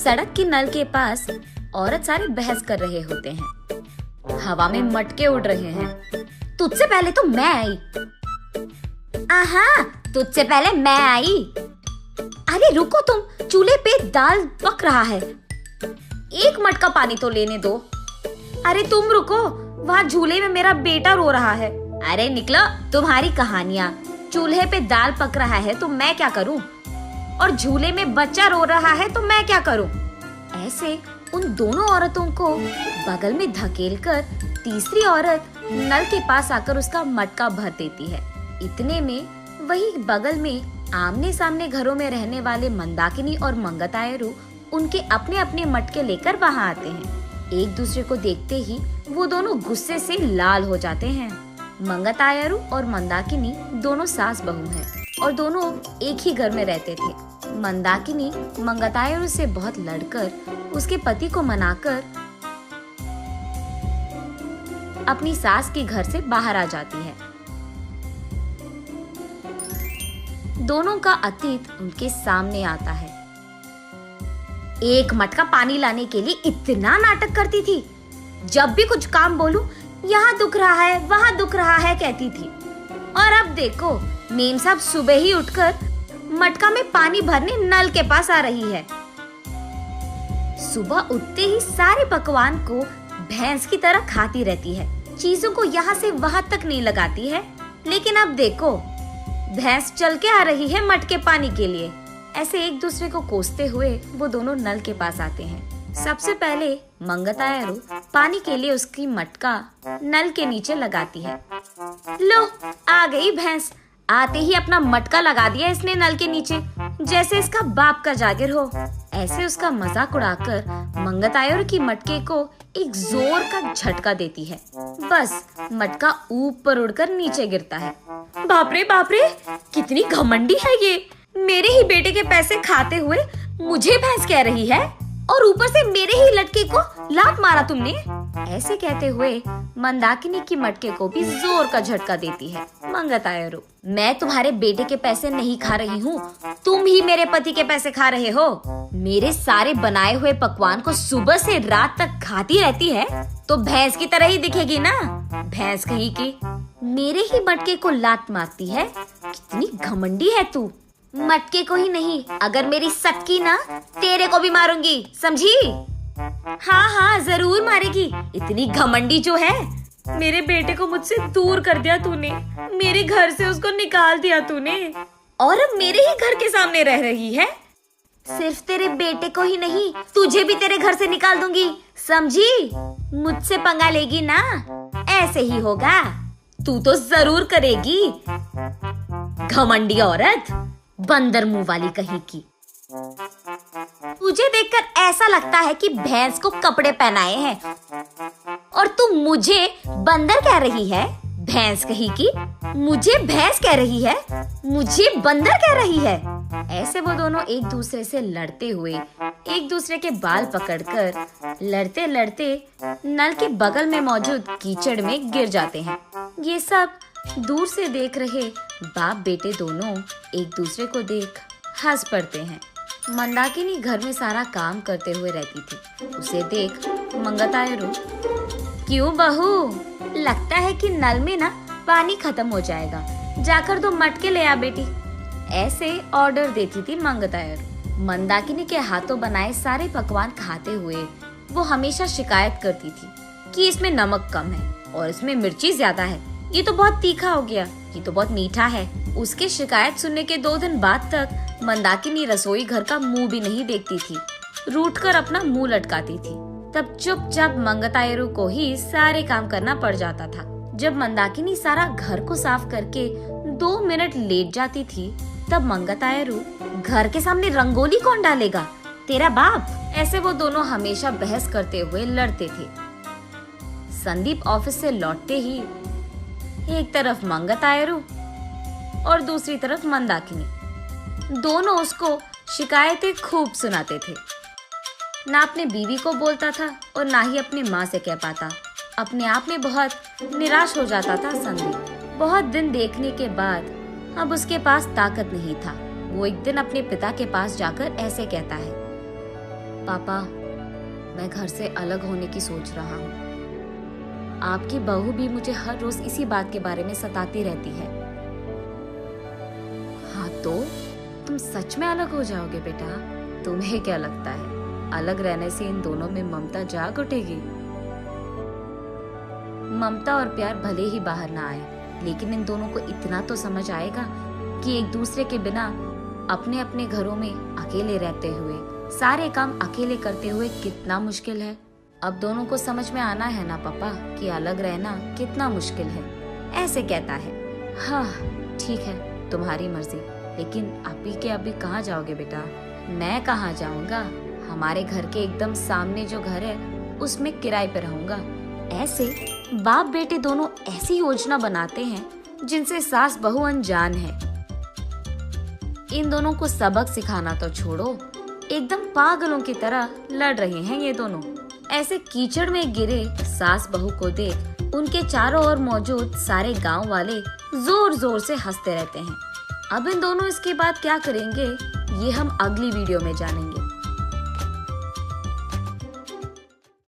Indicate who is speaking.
Speaker 1: सड़क के नल के पास औरत सारे बहस कर रहे होते हैं। हवा में मटके उड़ रहे हैं। तुझसे पहले तो मैं आई। आहा, तुझसे पहले मैं आई। अरे रुको तुम, चूल्हे पे दाल पक रहा है, एक मटका पानी तो लेने दो। अरे तुम रुको, वहाँ झूले में मेरा बेटा रो रहा है। अरे निकलो, तुम्हारी कहानियाँ। चूल्हे पे दाल पक रहा है तो मैं क्या करूँ, और झूले में बच्चा रो रहा है तो मैं क्या करूँ। ऐसे उन दोनों औरतों को बगल में धकेलकर तीसरी औरत नल के पास आकर उसका मटका भर देती है। इतने में वही बगल में आमने सामने घरों में रहने वाले मंदाकिनी और मंगतायरू उनके अपने अपने मटके लेकर वहाँ आते हैं। एक दूसरे को देखते ही वो दोनों गुस्से से लाल हो जाते हैं। मंगतायरू और मंदाकिनी दोनों सास बहू हैं और दोनों एक ही घर में रहते थे। मंदाकिनी मंगतायरू से बहुत लड़कर उसके पति को मनाकर अपनी सास के घर से बाहर आ जाती है। दोनों का अतीत उनके सामने आता है। एक मटका पानी लाने के लिए इतना नाटक करती थी। जब भी कुछ काम बोलूं, यहाँ दुख रहा है, वहाँ दुख रहा है कहती थी। और अब देखो, मेम साहब सुबह ही उठकर मटका में पानी भरने नल के पास आ रही है। सुबह उठते ही सारे पकवान को भैंस की तरह खाती रहती है, चीजों को यहाँ से वहाँ तक नहीं लगाती है। लेकिन अब देखो, भैंस चल के आ रही है मटके पानी के लिए। ऐसे एक दूसरे को कोसते हुए वो दोनों नल के पास आते हैं। सबसे पहले मंगतायरू पानी के लिए उसकी मटका नल के नीचे लगाती है। लो, आ गई भैंस। आते ही अपना मटका लगा दिया इसने नल के नीचे, जैसे इसका बाप का जागिर हो। ऐसे उसका मजाक उड़ाकर मंगतायरू की मटके को एक जोर का झटका देती है। बस मटका ऊपर उड़कर नीचे गिरता है। बाप रे, कितनी घमंडी है ये। मेरे ही बेटे के पैसे खाते हुए मुझे भैंस कह रही है, और ऊपर से मेरे ही लटके को लात मारा तुमने। ऐसे कहते हुए मंदाकिनी की मटके को भी जोर का झटका देती है मंगतायरू। मैं तुम्हारे बेटे के पैसे नहीं खा रही हूँ, तुम ही मेरे पति के पैसे खा रहे हो। मेरे सारे बनाए हुए पकवान को सुबह से रात तक खाती रहती है तो भैंस की तरह ही दिखेगी ना। भैंस कहीं की मेरे ही मटके को लात मारती है। कितनी घमंडी है तू। मटके को ही नहीं, अगर मेरी सटकी ना, तेरे को भी मारूंगी, समझी? हाँ, जरूर मारेगी। इतनी घमंडी जो है। मेरे बेटे को मुझसे दूर कर दिया तूने, मेरे घर से उसको निकाल दिया तूने, और अब मेरे ही घर के सामने रह रही है। सिर्फ तेरे बेटे को ही नहीं, तुझे भी तेरे घर से निकाल दूंगी, समझी? मुझसे पंगा लेगी ना, ऐसे ही होगा। तू तो जरूर करेगी, घमंडी औरत, बंदर मुंह वाली कहीं की। तुझे देखकर ऐसा लगता है कि भैंस को कपड़े पहनाए हैं, और तू मुझे बंदर कह रही है। भैंस कहीं की मुझे भैंस कह रही है, मुझे बंदर कह रही है। ऐसे वो दोनों एक दूसरे से लड़ते हुए एक दूसरे के बाल पकड़कर लड़ते लड़ते नल के बगल में मौजूद कीचड़ में गिर जाते हैं। ये सब दूर से देख रहे बाप बेटे दोनों एक दूसरे को देख हंस पड़ते हैं। मंदाकिनी घर में सारा काम करते हुए रहती थी। उसे देख मंगतायरू, क्यों बहू, लगता है कि नल में ना पानी खत्म हो जाएगा, जाकर 2 मटके ले आ बेटी। ऐसे ऑर्डर देती थी मंगतायरू। मंदाकिनी के हाथों बनाए सारे पकवान खाते हुए वो हमेशा शिकायत करती थी कि इसमें नमक कम है और इसमें मिर्ची ज्यादा है, ये तो बहुत तीखा हो गया, ये तो बहुत मीठा है। उसके शिकायत सुनने के 2 दिन बाद तक मंदाकिनी रसोई घर का मुंह भी नहीं देखती थी, रूठ कर अपना मुंह लटकाती थी। तब चुपचाप मंगतायरू को ही सारे काम करना पड़ जाता था। जब मंदाकिनी सारा घर को साफ करके 2 मिनट लेट जाती थी, तब मंगतायरू, घर के सामने रंगोली कौन डालेगा, तेरा बाप। ऐसे वो दोनों हमेशा बहस करते हुए लड़ते थे। संदीप ऑफिस से लौटते ही एक तरफ मंगतायरू और दूसरी तरफ मंदाकिनी, दोनों उसको शिकायतें खूब सुनाते थे। ना अपने बीवी को बोलता था और ना ही अपनी माँ से कह पाता। अपने आप में बहुत निराश हो जाता था संदीप। बहुत दिन देखने के बाद अब उसके पास ताकत नहीं था। वो एक दिन अपने पिता के पास जाकर ऐसे कहता है, पापा, मैं घर से अलग होने की सोच रहा हूँ। आपकी बहू भी मुझे हर रोज इसी बात के बारे में सताती रहती है। हाँ तो तुम सच में अलग हो जाओगे बेटा? तुम्हें क्या लगता है अलग रहने से इन दोनों में ममता जाग उठेगी? ममता और प्यार भले ही बाहर ना आए, लेकिन इन दोनों को इतना तो समझ आएगा कि एक दूसरे के बिना अपने अपने घरों में अकेले रहते हुए सारे काम अकेले करते हुए कितना मुश्किल है। अब दोनों को समझ में आना है ना पापा कि अलग रहना कितना मुश्किल है। ऐसे कहता है। हाँ ठीक है, तुम्हारी मर्जी, लेकिन अभी के अभी कहाँ जाओगे बेटा? मैं कहाँ जाऊँगा, हमारे घर के एकदम सामने जो घर है उसमें किराए पे रहूंगा। ऐसे बाप बेटे दोनों ऐसी योजना बनाते हैं जिनसे सास बहू अनजान है। इन दोनों को सबक सिखाना तो छोड़ो, एकदम पागलों की तरह लड़ रहे हैं ये दोनों। ऐसे कीचड़ में गिरे सास बहू को देख उनके चारों ओर मौजूद सारे गांव वाले जोर जोर से हंसते रहते हैं। अब इन दोनों इसके बाद क्या करेंगे ये हम अगली वीडियो में जानेंगे।